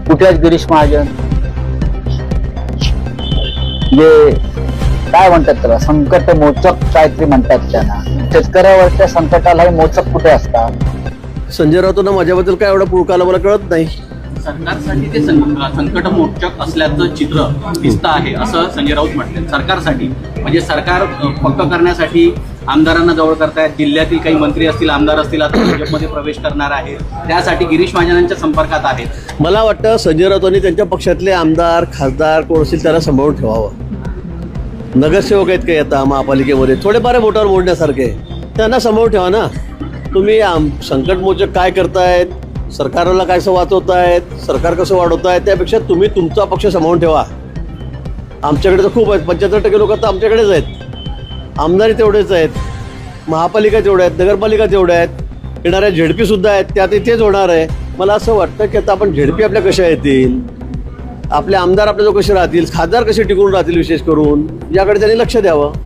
कुठे आहेत गिरीश महाजन? जे काय म्हणतात त्याला, संकट मोचक काहीतरी म्हणतात त्यांना. शेतकऱ्यावरच्या संकटालाही मोचक कुठे असतात? संजय राऊतांना माझ्याबद्दल काय एवढा पुळकाला मला कळत नाही. सरकारसाठी ते संकट मोचक असल्याचं चित्र दिसतं आहे असं संजय राऊत म्हटले. सरकारसाठी म्हणजे सरकार पक्क करण्यासाठी आमदारांना जवळ करतायत. जिल्ह्यातील काही मंत्री असतील, आमदार असतील, आता भाजपमध्ये प्रवेश करणार आहेत, त्यासाठी गिरीश महाजनांच्या संपर्कात आहेत. मला वाटतं संजय राऊतांनी त्यांच्या पक्षातले आमदार खासदार कोण असतील त्याला सांभाळून ठेवावं. नगरसेवक आहेत काही आता महापालिकेमध्ये थोडेफार बोटावर मोडण्यासारखे, त्यांना सांभाळून ठेवा ना. तुम्ही संकटमोचक काय करतायत, सरकारला काय वाचवतायत, सरकार कसं वाढवतायत, त्यापेक्षा तुम्ही तुमचा पक्ष सांभाळून ठेवा. आमच्याकडे तर खूप आहेत, 75% लोक तर आमच्याकडेच आहेत. आमदारी तेवढेच आहेत, महापालिका तेवढ्या आहेत, नगरपालिका तेवढ्या आहेत, येणाऱ्या झेडपीसुद्धा आहेत, त्यात तेच होणार आहे. मला असं वाटतं की आता आपण झेडपी आपल्या कशा येतील, आपले आमदार आपल्या जो कसे राहतील, खासदार कसे टिकून राहतील, विशेष करून याकडे त्यांनी लक्ष द्यावं.